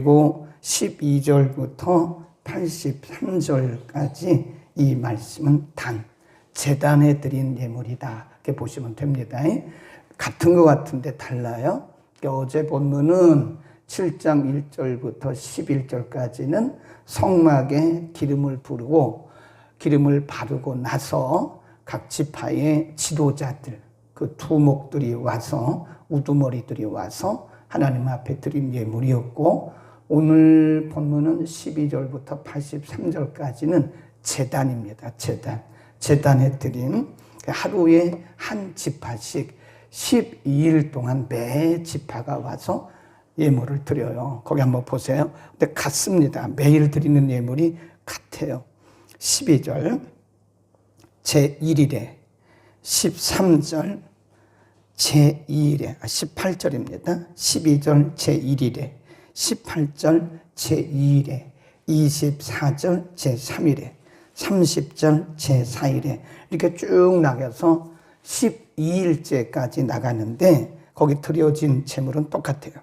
그리고 12절부터 83절까지 이 말씀은 단, 제단에 드린 예물이다. 이렇게 보시면 됩니다. 같은 것 같은데 달라요. 어제 본문은 7장 1절부터 11절까지는 성막에 기름을 부르고 기름을 바르고 나서 각 지파의 지도자들, 그 두목들이 와서, 우두머리들이 와서 하나님 앞에 드린 예물이었고, 오늘 본문은 12절부터 83절까지는 제단입니다. 제단에 드린 하루에 한 지파씩 12일 동안 매 지파가 와서 예물을 드려요. 거기 한번 보세요. 근데 같습니다. 매일 드리는 예물이 같아요. 12절 제1일에 13절 제2일에 18절입니다. 12절 제1일에 18절 제2일에 24절 제3일에 30절 제4일에 이렇게 쭉 나가서 12일째까지 나가는데 거기 드려진 제물은 똑같아요.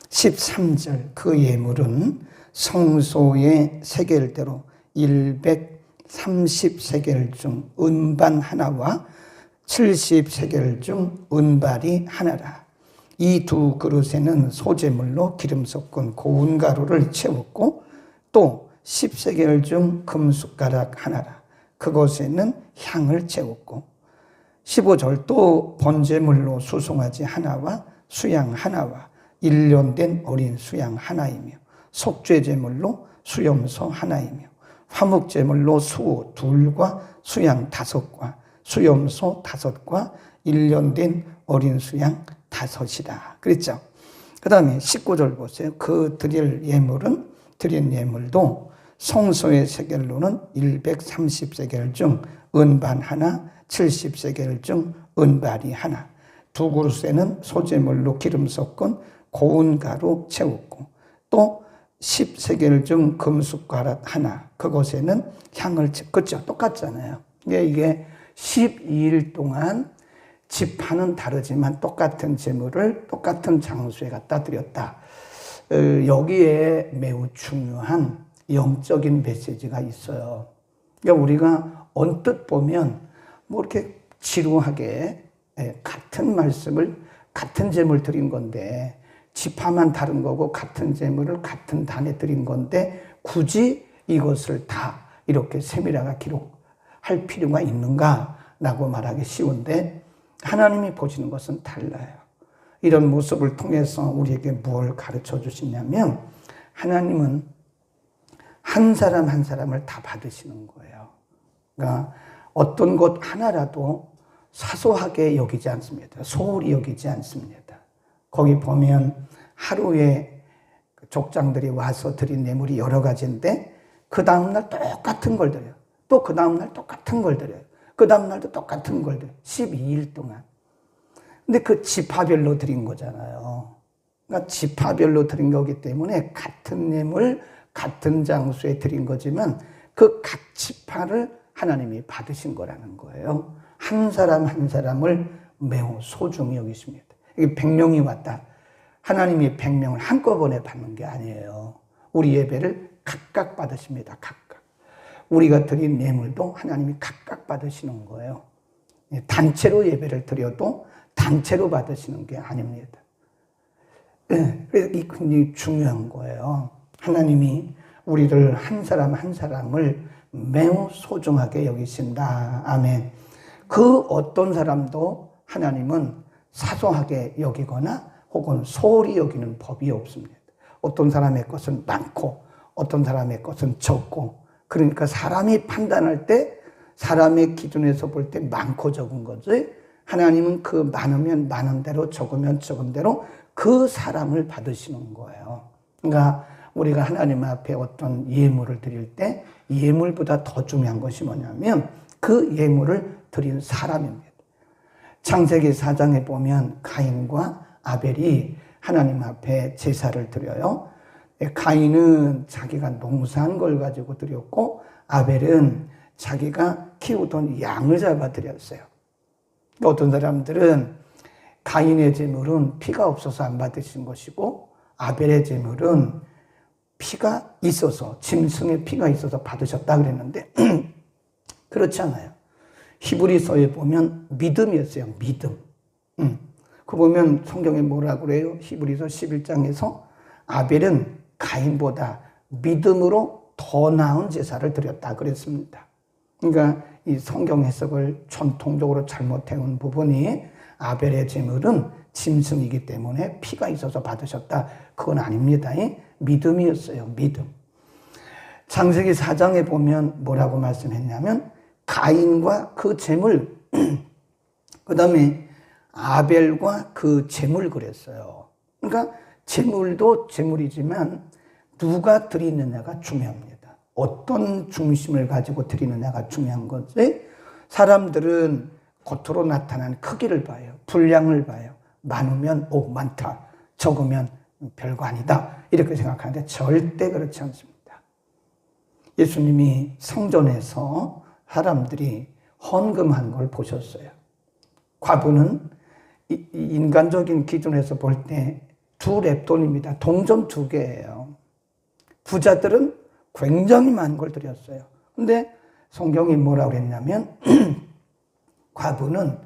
13절 그 예물은 성소의 세겔대로 130세겔 중 은반 하나와 70세겔 중 은발이 하나라. 이 두 그릇에는 소제물로 기름 섞은 고운 가루를 채웠고 또 10세겔 중 금숟가락 하나라. 그것에는 향을 채웠고 15절 또 번제물로 수송아지 하나와 수양 하나와 1년 된 어린 수양 하나이며 속죄제물로 수염소 하나이며 화목제물로 수 둘과 수양 5과 수염소 5과 1년 된 어린 수양 5이다. 그랬죠? 그 다음에 19절 보세요. 그 드린 예물도 성소의 세겔로는 130세겔 중 은반 하나, 70세겔 중 은발이 하나, 두 그릇에는 소제물로 기름 섞은 고운 가루 채웠고 또 10세겔 중 금숟가락 하나, 그것에는 향을 그렇죠? 똑같잖아요. 이게 12일 동안 지파는 다르지만 똑같은 제물을 똑같은 장소에 갖다 드렸다. 여기에 매우 중요한 영적인 메시지가 있어요. 그러니까 우리가 언뜻 보면 뭐 이렇게 지루하게 같은 말씀을 같은 제물 드린 건데 지파만 다른 거고 같은 제물을 같은 단에 드린 건데 굳이 이것을 다 이렇게 세밀하게 기록할 필요가 있는가라고 말하기 쉬운데 하나님이 보시는 것은 달라요. 이런 모습을 통해서 우리에게 뭘 가르쳐 주시냐면 하나님은 한 사람 한 사람을 다 받으시는 거예요. 그러니까 어떤 것 하나라도 사소하게 여기지 않습니다. 소홀히 여기지 않습니다. 거기 보면 하루에 족장들이 와서 드린 예물이 여러 가지인데 그 다음날 똑같은 걸 드려요. 또 그 다음날 똑같은 걸 드려요. 그 다음날도 똑같은 걸 드려요. 12일 동안. 근데 그 지파별로 드린 거잖아요. 그러니까 지파별로 드린 거기 때문에 같은 예물, 같은 장소에 드린 거지만 그 각 지파를 하나님이 받으신 거라는 거예요. 한 사람 한 사람을 매우 소중히 여기십니다. 이게 100명이 왔다. 하나님이 100명을 한꺼번에 받는 게 아니에요. 우리 예배를 각각 받으십니다. 각각. 우리가 드린 예물도 하나님이 각각 받으시는 거예요. 단체로 예배를 드려도 단체로 받으시는 게 아닙니다. 그래서 이게 굉장히 중요한 거예요. 하나님이 우리를 한 사람 한 사람을 매우 소중하게 여기신다. 아멘. 그 어떤 사람도 하나님은 사소하게 여기거나 혹은 소홀히 여기는 법이 없습니다. 어떤 사람의 것은 많고 어떤 사람의 것은 적고 그러니까 사람이 판단할 때 사람의 기준에서 볼 때 많고 적은 거지 하나님은 그 많으면 많은 대로 적으면 적은 대로 그 사람을 받으시는 거예요. 그러니까 우리가 하나님 앞에 어떤 예물을 드릴 때 예물보다 더 중요한 것이 뭐냐면 그 예물을 드린 사람입니다. 창세기 4장에 보면 가인과 아벨이 하나님 앞에 제사를 드려요. 가인은 자기가 농사한 걸 가지고 드렸고 아벨은 자기가 키우던 양을 잡아 드렸어요. 어떤 사람들은 가인의 제물은 피가 없어서 안 받으신 것이고 아벨의 제물은 피가 있어서, 짐승의 피가 있어서 받으셨다 그랬는데 그렇지 않아요. 히브리서에 보면 믿음이었어요. 믿음. 그 보면 성경에 뭐라고 그래요? 히브리서 11장에서 아벨은 가인보다 믿음으로 더 나은 제사를 드렸다 그랬습니다. 그러니까 이 성경 해석을 전통적으로 잘못해온 부분이 아벨의 제물은 짐승이기 때문에 피가 있어서 받으셨다. 그건 아닙니다. 믿음이었어요. 믿음. 창세기 4장에 보면 뭐라고 말씀했냐면 가인과 그 제물, 그 다음에 아벨과 그 제물 그랬어요. 그러니까 제물도 제물이지만 누가 드리느냐가 중요합니다. 어떤 중심을 가지고 드리느냐가 중요한 거지. 사람들은 겉으로 나타나는 크기를 봐요. 분량을 봐요. 많으면 오 많다, 적으면 별거 아니다 이렇게 생각하는데 절대 그렇지 않습니다. 예수님이 성전에서 사람들이 헌금한 걸 보셨어요. 과부는 인간적인 기준에서 볼 때 2렙돈입니다. 동전 2개예요. 부자들은 굉장히 많은 걸 드렸어요. 근데 성경이 뭐라고 그랬냐면 과부는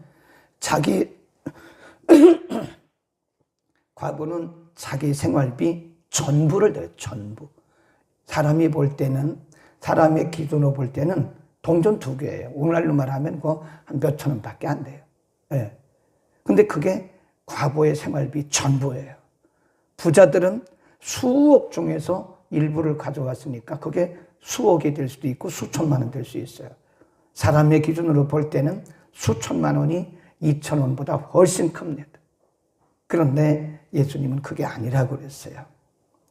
자기 생활비 전부를 드려요. 전부. 사람이 볼 때는, 사람의 기준으로 볼 때는 동전 2개예요. 오늘날로 말하면 그거 한 몇천 원밖에 안 돼요. 예. 근데 그게 과부의 생활비 전부예요. 부자들은 수억 중에서 일부를 가져왔으니까 그게 수억이 될 수도 있고 수천만 원 될 수 있어요. 사람의 기준으로 볼 때는 수천만 원이 2천 원보다 훨씬 큽니다. 그런데 예수님은 그게 아니라고 그랬어요.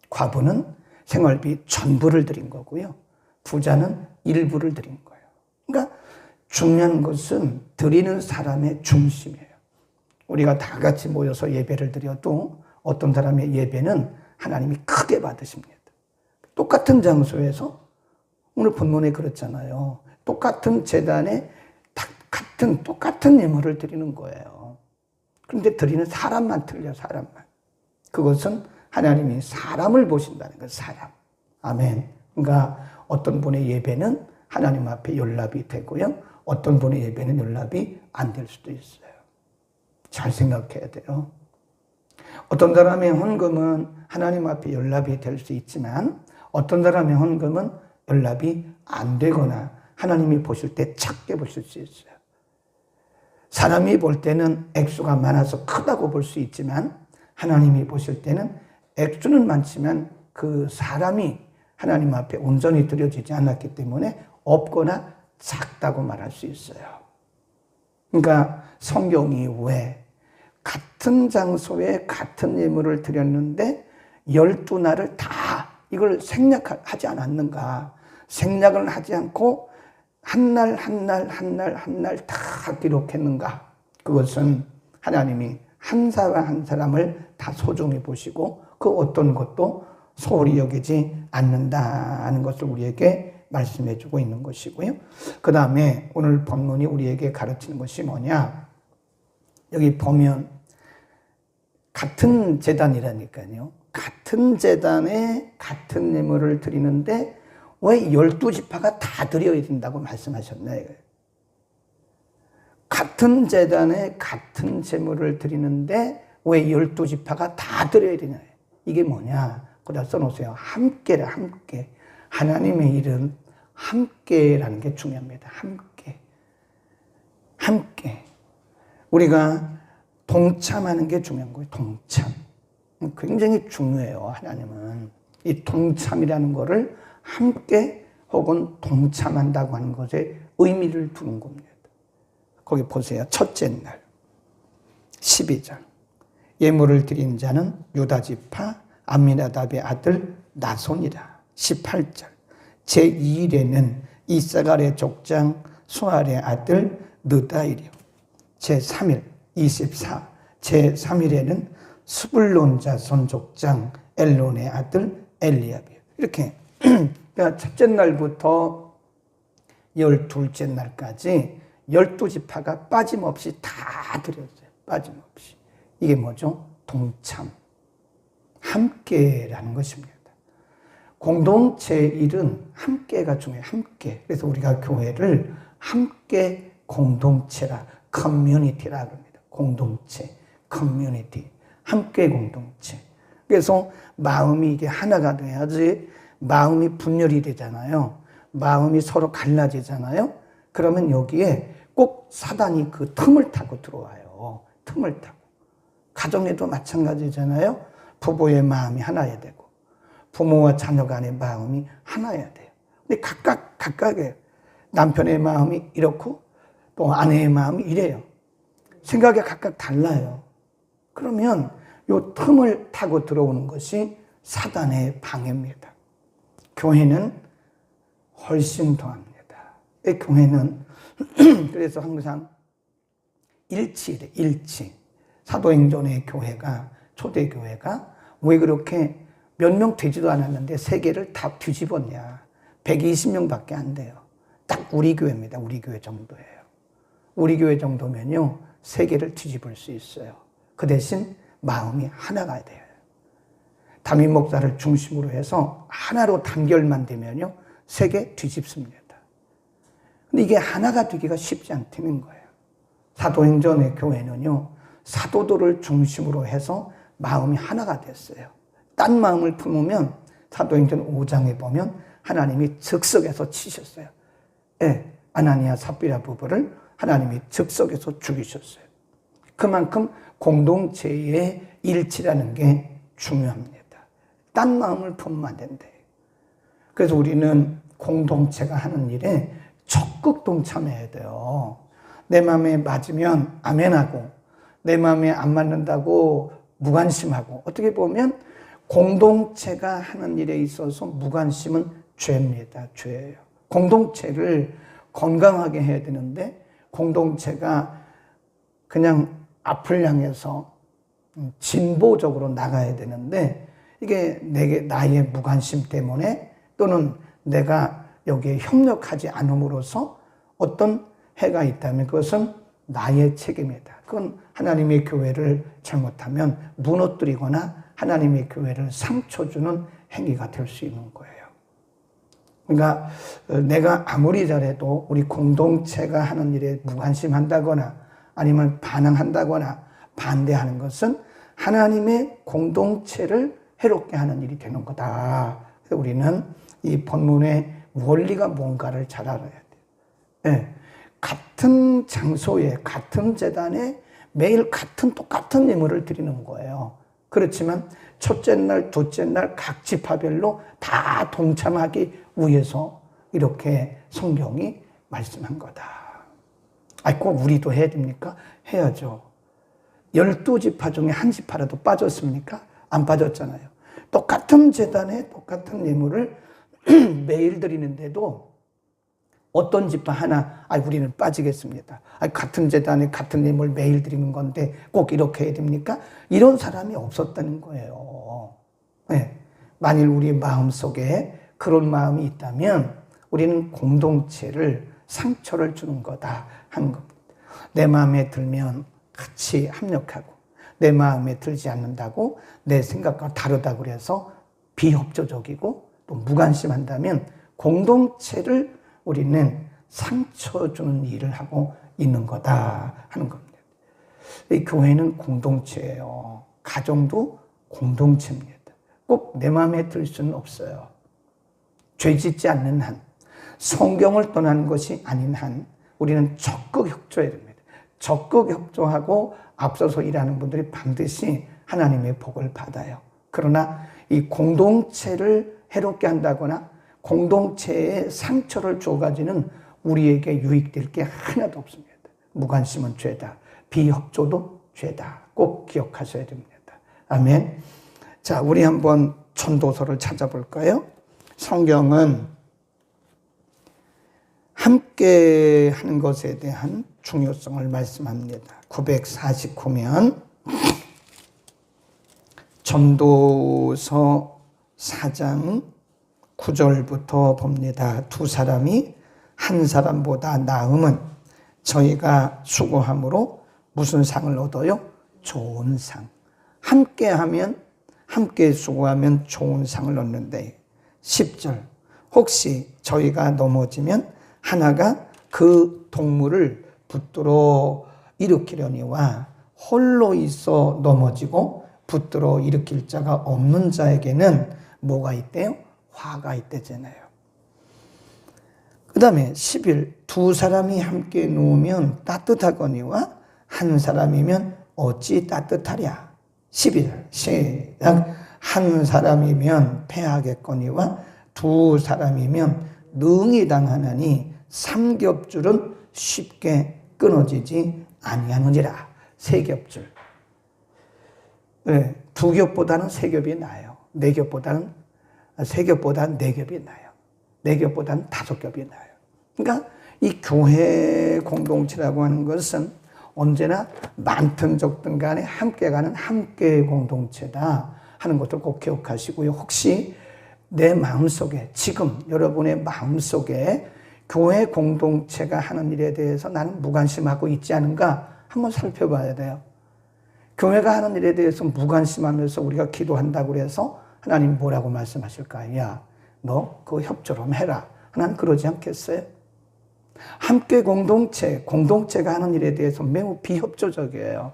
과부는 생활비 전부를 드린 거고요. 부자는 일부를 드린 거예요. 그러니까 중요한 것은 드리는 사람의 중심이에요. 우리가 다 같이 모여서 예배를 드려도 어떤 사람의 예배는 하나님이 크게 받으십니다. 똑같은 장소에서 오늘 본문에 그렇잖아요. 똑같은 제단에 똑같은 예물을 드리는 거예요. 그런데 드리는 사람만 틀려, 사람만. 그것은 하나님이 사람을 보신다는 거예요, 사람. 아멘. 그러니까 어떤 분의 예배는 하나님 앞에 연락이 되고요. 어떤 분의 예배는 연락이 안 될 수도 있어요. 잘 생각해야 돼요. 어떤 사람의 헌금은 하나님 앞에 연락이 될 수 있지만 어떤 사람의 헌금은 연락이 안 되거나 하나님이 보실 때 작게 보실 수 있어요. 사람이 볼 때는 액수가 많아서 크다고 볼 수 있지만 하나님이 보실 때는 액수는 많지만 그 사람이 하나님 앞에 온전히 드려지지 않았기 때문에 없거나 작다고 말할 수 있어요. 그러니까 성경이 왜 같은 장소에 같은 예물을 드렸는데 12날을 다 이걸 생략하지 않았는가? 생략을 하지 않고 한 날 다 기록했는가? 그것은 하나님이 한 사람 한 사람을 다 소중히 보시고 그 어떤 것도 소홀히 여기지 않는다는 것을 우리에게 말씀해 주고 있는 것이고요. 그 다음에 오늘 본문이 우리에게 가르치는 것이 뭐냐? 여기 보면 같은 제단이라니까요. 같은 제단에 같은 예물을 드리는데 왜 12지파가 다 드려야 된다고 말씀하셨나요? 같은 제단에 같은 제물을 드리는데 왜 12지파가 다 드려야 되냐? 이게 뭐냐? 거기다 써놓으세요. 함께라, 함께. 하나님의 일은 함께라는 게 중요합니다. 함께. 함께. 우리가 동참하는 게 중요한 거예요. 동참. 굉장히 중요해요. 하나님은. 이 동참이라는 거를 함께 혹은 동참한다고 하는 것에 의미를 두는 겁니다. 거기 보세요. 첫째 날 12절 예물을 드린 자는 유다지파 암미나답의 아들 나손이라. 18절 제2일에는 이사갈의 족장 수알의 아들 느다이리요. 제3일 24 제3일에는 스불론 자손 족장 엘론의 아들 엘리압이요. 이렇게 그러니까 첫째 날부터 12째 날까지 12지파가 빠짐없이 다 드렸어요. 빠짐없이. 이게 뭐죠? 동참. 함께라는 것입니다. 공동체 일은 함께가 중요해요. 함께. 그래서 우리가 교회를 함께 공동체라, 커뮤니티라 합니다. 공동체, 커뮤니티, 함께 공동체. 그래서 마음이 이게 하나가 돼야지 마음이 분열이 되잖아요. 마음이 서로 갈라지잖아요. 그러면 여기에 꼭 사단이 그 틈을 타고 들어와요. 틈을 타고. 가정에도 마찬가지잖아요. 부부의 마음이 하나야 되고 부모와 자녀 간의 마음이 하나야 돼요. 근데 각각의 남편의 마음이 이렇고 또 아내의 마음이 이래요. 생각이 각각 달라요. 그러면 요 틈을 타고 들어오는 것이 사단의 방해입니다. 교회는 훨씬 더합니다. 교회는 그래서 항상 일치래, 일치. 사도행전의 교회가, 초대교회가 왜 그렇게 몇 명 되지도 않았는데 세계를 다 뒤집었냐. 120명밖에 안 돼요. 딱 우리 교회입니다. 우리 교회 정도예요. 우리 교회 정도면요, 세계를 뒤집을 수 있어요. 그 대신 마음이 하나가 돼요. 담임 목사를 중심으로 해서 하나로 단결만 되면요, 세계 뒤집습니다. 근데 이게 하나가 되기가 쉽지 않다는 거예요. 사도행전의 교회는요, 사도들을 중심으로 해서 마음이 하나가 됐어요. 딴 마음을 품으면 사도행전 5장에 보면 하나님이 즉석에서 치셨어요. 네, 아나니아 삽비라 부부를 하나님이 즉석에서 죽이셨어요. 그만큼 공동체의 일치라는 게 중요합니다. 딴 마음을 품으면 안 된대요. 그래서 우리는 공동체가 하는 일에 적극 동참해야 돼요. 내 마음에 맞으면 아멘하고 내 마음에 안 맞는다고 무관심하고, 어떻게 보면 공동체가 하는 일에 있어서 무관심은 죄입니다. 죄예요. 공동체를 건강하게 해야 되는데 공동체가 그냥 앞을 향해서 진보적으로 나가야 되는데 이게 나의 무관심 때문에 또는 내가 여기에 협력하지 않음으로써 어떤 해가 있다면 그것은 나의 책임이다. 그건 하나님의 교회를 잘못하면 무너뜨리거나 하나님의 교회를 상처 주는 행위가 될 수 있는 거예요. 그러니까 내가 아무리 잘해도 우리 공동체가 하는 일에 무관심한다거나 아니면 반항한다거나 반대하는 것은 하나님의 공동체를 해롭게 하는 일이 되는 거다. 그래서 우리는 이 본문의 원리가 뭔가를 잘 알아야 돼요. 네. 같은 장소에 같은 제단에 매일 똑같은 예물을 드리는 거예요. 그렇지만 첫째 날, 둘째 날 각 지파별로 다 동참하기 위해서 이렇게 성경이 말씀한 거다. 꼭 우리도 해야 됩니까? 해야죠. 12지파 중에 한 지파라도 빠졌습니까? 안 빠졌잖아요. 똑같은 제단에 똑같은 예물을 매일 드리는데도 어떤 지파 하나, 우리는 빠지겠습니다. 같은 제단에 같은 예물 매일 드리는 건데 꼭 이렇게 해야 됩니까? 이런 사람이 없었다는 거예요. 네. 만일 우리 마음속에 그런 마음이 있다면 우리는 공동체를 상처를 주는 거다 하는 겁니다. 내 마음에 들면 같이 합력하고 내 마음에 들지 않는다고 내 생각과 다르다고 그래서 비협조적이고 또 무관심한다면 공동체를 우리는 상처 주는 일을 하고 있는 거다 하는 겁니다. 이 교회는 공동체예요. 가정도 공동체입니다. 꼭 내 마음에 들 수는 없어요. 죄 짓지 않는 한, 성경을 떠나는 것이 아닌 한 우리는 적극 협조해야 됩니다. 적극 협조하고 앞서서 일하는 분들이 반드시 하나님의 복을 받아요. 그러나 이 공동체를 해롭게 한다거나 공동체에 상처를 줘가지는 우리에게 유익될 게 하나도 없습니다. 무관심은 죄다. 비협조도 죄다. 꼭 기억하셔야 됩니다. 아멘. 자, 우리 한번 전도서를 찾아볼까요? 성경은 함께 하는 것에 대한 중요성을 말씀합니다. 949면 전도서 4장 9절부터 봅니다. 두 사람이 한 사람보다 나음은 저희가 수고함으로 무슨 상을 얻어요? 좋은 상. 함께 수고하면 좋은 상을 얻는데 10절. 혹시 저희가 넘어지면 하나가 그 동물을 붙들어 일으키려니와 홀로 있어 넘어지고 붙들어 일으킬 자가 없는 자에게는 뭐가 있대요? 화가 있대잖아요. 그 다음에 11. 두 사람이 함께 누우면 따뜻하거니와 한 사람이면 어찌 따뜻하랴. 11. 시작. 한 사람이면 패하겠거니와 두 사람이면 능히 당하나니 삼겹줄은 쉽게 끊어지지 아니하느니라. 세 겹줄. 네, 두 겹보다는 세 겹이 나아요. 네 겹보다는 세 겹보다는 네 겹이 나아요. 네 겹보다는 다섯 겹이 나아요. 그러니까 이 교회 공동체라고 하는 것은 언제나 많든 적든 간에 함께 가는 함께 공동체다 하는 것을 꼭 기억하시고요. 혹시 내 마음속에 지금 여러분의 마음속에 교회 공동체가 하는 일에 대해서 나는 무관심하고 있지 않은가 한번 살펴봐야 돼요. 교회가 하는 일에 대해서 무관심하면서 우리가 기도한다고 해서 하나님 뭐라고 말씀하실까요? 야, 너 그거 협조 좀 해라. 하나님 그러지 않겠어요? 함께 공동체가 하는 일에 대해서 매우 비협조적이에요.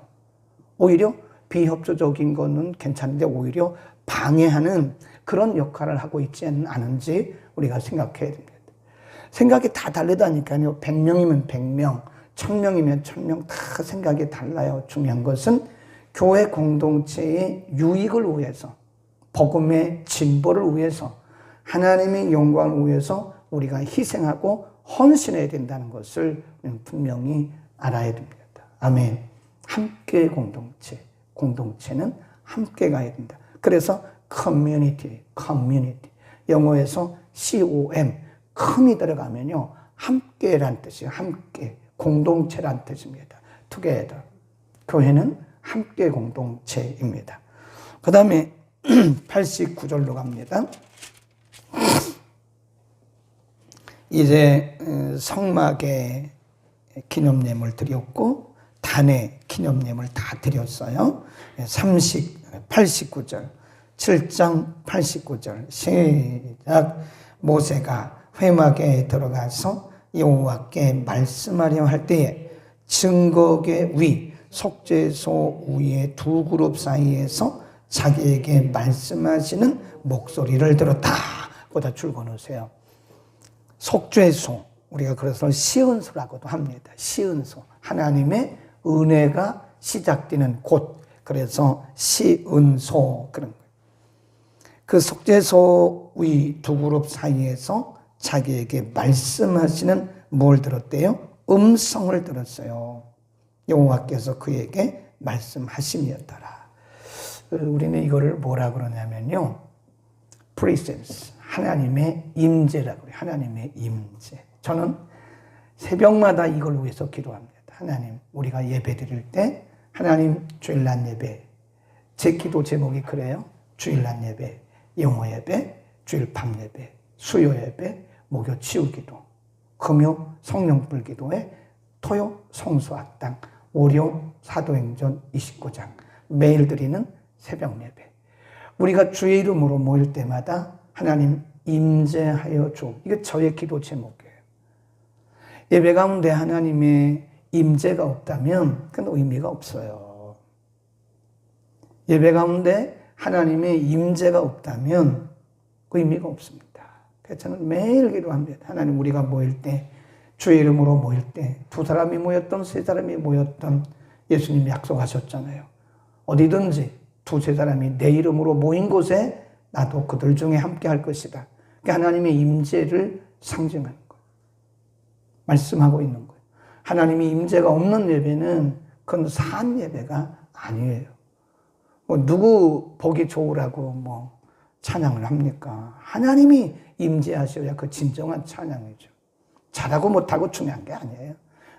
오히려 비협조적인 거는 괜찮은데 오히려 방해하는 그런 역할을 하고 있지 않은지 우리가 생각해야 됩니다. 생각이 다 다르다니까요. 100명이면 100명, 1000명이면 1000명 다 생각이 달라요. 중요한 것은 교회 공동체의 유익을 위해서, 복음의 진보를 위해서, 하나님의 영광을 위해서 우리가 희생하고 헌신해야 된다는 것을 분명히 알아야 됩니다. 아멘. 함께 공동체는 함께 가야 된다. 그래서 커뮤니티, 영어에서 COM, 컴이 들어가면요, 함께란 뜻이에요. 함께, 공동체란 뜻입니다. together. 교회는 함께 공동체입니다. 그 다음에 89절로 갑니다. 이제 성막에 기념예물 드렸고 단에 기념예물 다 드렸어요. 89절 7장 89절 시작. 모세가 회막에 들어가서 여호와께 말씀하려 할 때에 증거계 위 속죄소 위의 두 그룹 사이에서 자기에게 말씀하시는 목소리를 들었다. 거기다 줄거놓으세요. 속죄소, 우리가 그래서 시은소라고도 합니다. 시은소, 하나님의 은혜가 시작되는 곳, 그래서 시은소 그런 거예요. 그 속죄소 위 두 그룹 사이에서 자기에게 말씀하시는 뭘 들었대요? 음성을 들었어요. 여호와께서 그에게 말씀하심이었더라. 우리는 이거를 뭐라 그러냐면요, presence, 하나님의 임재라고 해요. 하나님의 임재. 저는 새벽마다 이걸 위해서 기도합니다. 하나님, 우리가 예배 드릴 때 하나님 주일날 예배, 제 기도 제목이 그래요. 주일날 예배, 영어 예배, 주일 밤 예배, 수요 예배, 목요 치유 기도, 금요 성령불 기도회, 토요 성수학당, 월요 사도행전 29장, 매일 드리는 새벽 예배. 우리가 주의 이름으로 모일 때마다 하나님 임재하여 주. 이게 저의 기도 제목이에요. 예배 가운데 하나님의 임재가 없다면 그건 의미가 없어요. 예배 가운데 하나님의 임재가 없다면 그 의미가 없습니다. 그래서 저는 매일 기도합니다. 하나님, 우리가 모일 때, 주의 이름으로 모일 때, 두 사람이 모였던 세 사람이 모였던 예수님이 약속하셨잖아요. 어디든지 두세 사람이 내 이름으로 모인 곳에 나도 그들 중에 함께 할 것이다. 그러니까 하나님의 임재를 상징하는 거예요. 말씀하고 있는 거예요. 하나님의 임재가 없는 예배는 그건 산 예배가 아니에요. 누구 보기 좋으라고 찬양을 합니까? 하나님이 임재하셔야 그 진정한 찬양이죠. 잘하고 못하고 중요한 게 아니에요.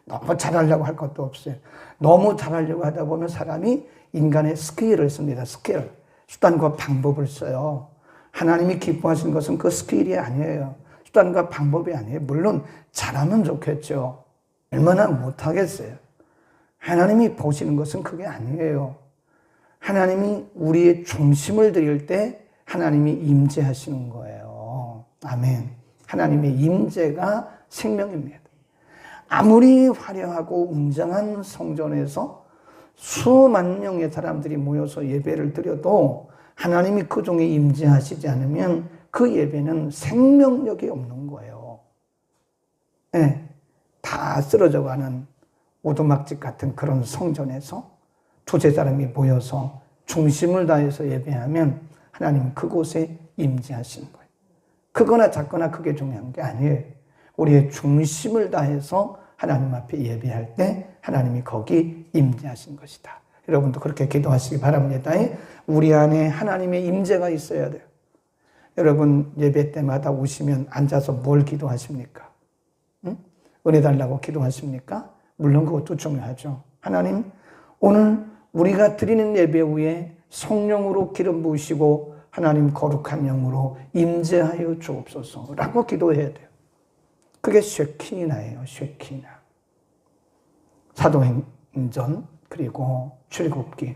너무 잘하려고 할 것도 없어요. 너무 잘하려고 하다 보면 사람이 인간의 스킬을 씁니다. 스킬. 수단과 방법을 써요. 하나님이 기뻐하시는 것은 그 스킬이 아니에요. 수단과 방법이 아니에요. 물론 잘하면 좋겠죠. 얼마나 못하겠어요. 하나님이 보시는 것은 그게 아니에요. 하나님이 우리의 중심을 드릴 때 하나님이 임재하시는 거예요. 아멘. 하나님의 임재가 생명입니다. 아무리 화려하고 웅장한 성전에서 수만 명의 사람들이 모여서 예배를 드려도 하나님이 그 중에 임재하시지 않으면 그 예배는 생명력이 없는 거예요. 네, 다 쓰러져가는 오두막집 같은 그런 성전에서 두세 사람이 모여서 중심을 다해서 예배하면 하나님은 그곳에 임재하시는 거예요. 크거나 작거나 그게 중요한 게 아니에요. 우리의 중심을 다해서 하나님 앞에 예배할 때 하나님이 거기 임재하신 것이다. 여러분도 그렇게 기도하시기 바랍니다. 우리 안에 하나님의 임재가 있어야 돼요. 여러분 예배 때마다 오시면 앉아서 뭘 기도하십니까? 응? 은혜 달라고 기도하십니까? 물론 그것도 중요하죠. 하나님, 오늘 우리가 드리는 예배 후에 성령으로 기름 부으시고 하나님 거룩한 영으로 임재하여 주옵소서라고 기도해야 돼요. 그게 쉐키나예요. 쉐키나. 사도행전 그리고 출애굽기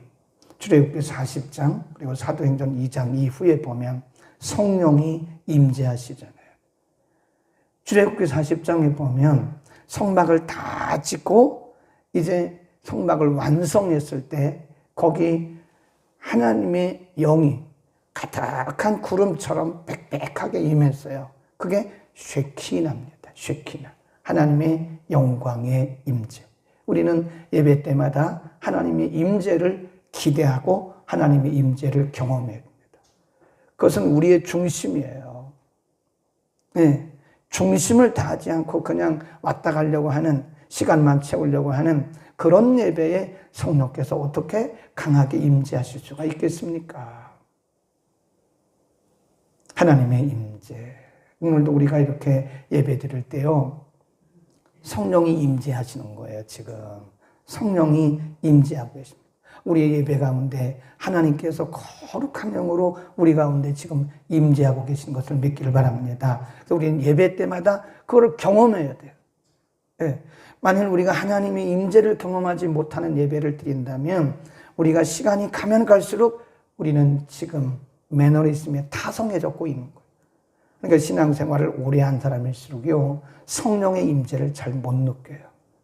40장 그리고 사도행전 2장 이후에 보면 성령이 임재하시잖아요. 출애굽기 40장에 보면 성막을 다 짓고 이제 성막을 완성했을 때 거기 하나님의 영이 가득한 구름처럼 빽빽하게 임했어요. 그게 쉐키나입니다. 쉐키나. 하나님의 영광의 임재. 우리는 예배 때마다 하나님의 임재를 기대하고 하나님의 임재를 경험해야 됩니다. 그것은 우리의 중심이에요. 네. 중심을 다하지 않고 그냥 왔다 가려고 하는, 시간만 채우려고 하는 그런 예배에 성령께서 어떻게 강하게 임재하실 수가 있겠습니까? 하나님의 임재. 오늘도 우리가 이렇게 예배 드릴 때요, 성령이 임재하시는 거예요. 지금 성령이 임재하고 계십니다. 우리의 예배 가운데 하나님께서 거룩한 영으로 우리 가운데 지금 임재하고 계신 것을 믿기를 바랍니다. 그래서 우리는 예배 때마다 그걸 경험해야 돼요. 네. 만일 우리가 하나님의 임재를 경험하지 못하는 예배를 드린다면 우리가 시간이 가면 갈수록 우리는 지금 매너리즘에 타성해졌고 있는 거예요. 그러니까 신앙생활을 오래 한 사람일수록요, 성령의 임재를 잘 못 느껴요.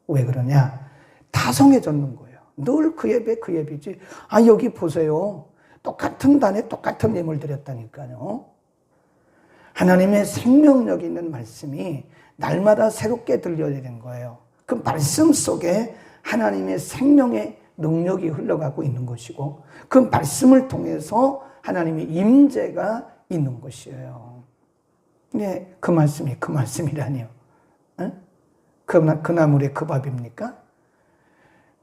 왜 그러냐? 타성해졌는 거예요. 늘 그 예배, 그 예배지. 아, 여기 보세요. 똑같은 단에 똑같은 예물 드렸다니까요. 하나님의 생명력 있는 말씀이 날마다 새롭게 들려야 되는 거예요. 그 말씀 속에 하나님의 생명의 능력이 흘러가고 있는 것이고, 그 말씀을 통해서 하나님의 임재가 있는 것이에요. 근데 그 말씀이 그 말씀이라니요. 응? 그 나물의 그 밥입니까?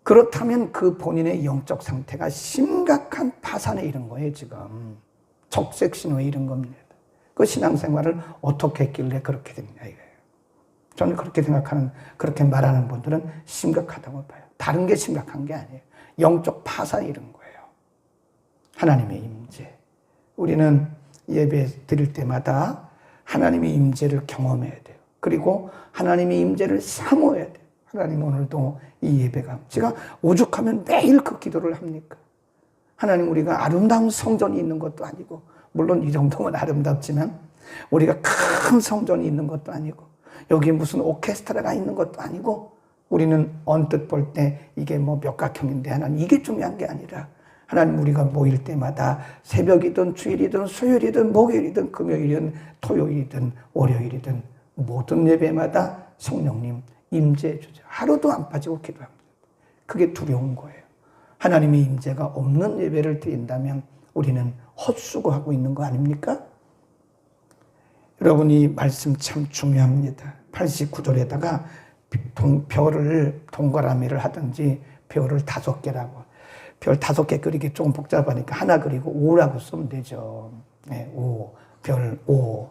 그렇다면 그 본인의 영적 상태가 심각한 파산에 이른 거예요, 지금. 적색신호에 이른 겁니다. 그 신앙생활을 어떻게 했길래 그렇게 됐냐, 이거예요. 저는 그렇게 생각하는, 그렇게 말하는 분들은 심각하다고 봐요. 다른 게 심각한 게 아니에요. 영적 파산에 이른 거예요. 하나님의 임재. 우리는 예배 드릴 때마다 하나님의 임재를 경험해야 돼요. 그리고 하나님의 임재를 사모해야 돼요. 하나님, 오늘도 이 예배가, 제가 오죽하면 매일 그 기도를 합니까? 하나님, 우리가 아름다운 성전이 있는 것도 아니고, 물론 이 정도면 아름답지만 우리가 큰 성전이 있는 것도 아니고 여기 무슨 오케스트라가 있는 것도 아니고, 우리는 언뜻 볼 때 이게 뭐 몇 각형인데 하나님, 이게 중요한 게 아니라 하나님, 우리가 모일 때마다 새벽이든 주일이든 수요일이든 목요일이든 금요일이든 토요일이든 월요일이든 모든 예배마다 성령님 임재해 주죠. 하루도 안 빠지고 기도합니다. 그게 두려운 거예요. 하나님의 임재가 없는 예배를 드린다면 우리는 헛수고하고 있는 거 아닙니까? 여러분, 이 말씀 참 중요합니다. 89절에다가 별을 동그라미를 하든지 별을 5개라고. 별 5개 그리기 조금 복잡하니까 하나 그리고 5라고 쓰면 되죠. 네, 5. 별 5.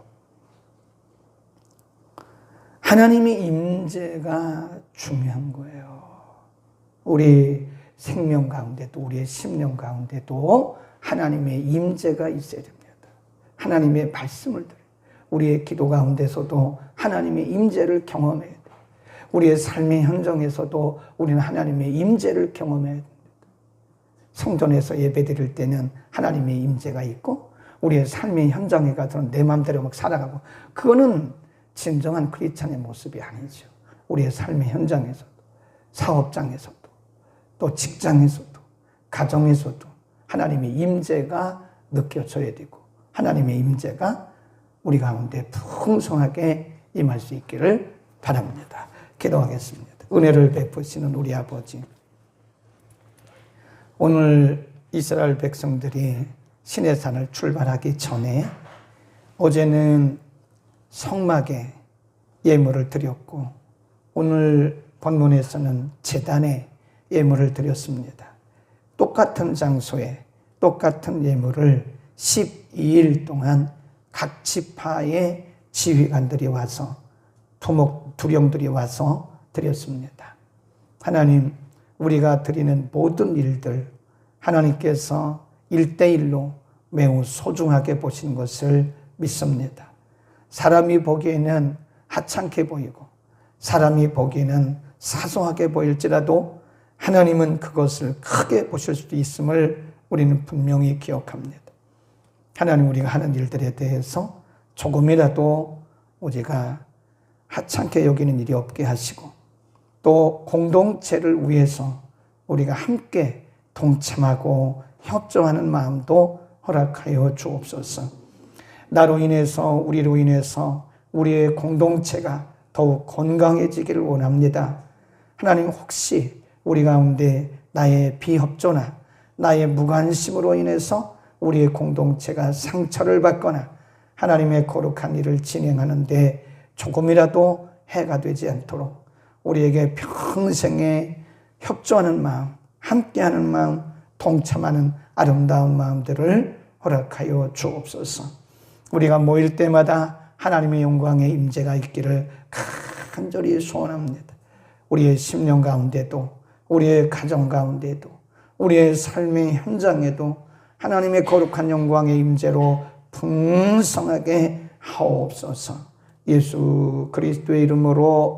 하나님의 임재가 중요한 거예요. 우리 생명 가운데도, 우리의 심령 가운데도 하나님의 임재가 있어야 됩니다. 하나님의 말씀을 들어요. 우리의 기도 가운데서도 하나님의 임재를 경험해야 돼요. 우리의 삶의 현장에서도 우리는 하나님의 임재를 경험해야 됩니다. 성전에서 예배드릴 때는 하나님의 임재가 있고, 우리의 삶의 현장에 가서는 내 마음대로 막 살아가고, 그거는 진정한 크리스찬의 모습이 아니죠. 우리의 삶의 현장에서도, 사업장에서도, 또 직장에서도, 가정에서도 하나님의 임재가 느껴져야 되고, 하나님의 임재가 우리 가운데 풍성하게 임할 수 있기를 바랍니다. 기도하겠습니다. 은혜를 베푸시는 우리 아버지, 오늘 이스라엘 백성들이 시내산을 출발하기 전에 어제는 성막에 예물을 드렸고, 오늘 본문에서는 제단에 예물을 드렸습니다. 똑같은 장소에 똑같은 예물을 12일 동안 각 지파의 지휘관들이 와서, 두령들이 와서 드렸습니다. 하나님, 우리가 드리는 모든 일들 하나님께서 1대1로 매우 소중하게 보신 것을 믿습니다. 사람이 보기에는 하찮게 보이고 사람이 보기에는 사소하게 보일지라도 하나님은 그것을 크게 보실 수도 있음을 우리는 분명히 기억합니다. 하나님, 우리가 하는 일들에 대해서 조금이라도 우리가 하찮게 여기는 일이 없게 하시고, 또 공동체를 위해서 우리가 함께 동참하고 협조하는 마음도 허락하여 주옵소서. 나로 인해서, 우리로 인해서 우리의 공동체가 더욱 건강해지기를 원합니다. 하나님, 혹시 우리 가운데 나의 비협조나 나의 무관심으로 인해서 우리의 공동체가 상처를 받거나 하나님의 거룩한 일을 진행하는데 조금이라도 해가 되지 않도록 우리에게 평생에 협조하는 마음, 함께하는 마음, 동참하는 아름다운 마음들을 허락하여 주옵소서. 우리가 모일 때마다 하나님의 영광의 임재가 있기를 간절히 소원합니다. 우리의 심령 가운데도, 우리의 가정 가운데도, 우리의 삶의 현장에도 하나님의 거룩한 영광의 임재로 풍성하게 하옵소서. 예수 그리스도의 이름으로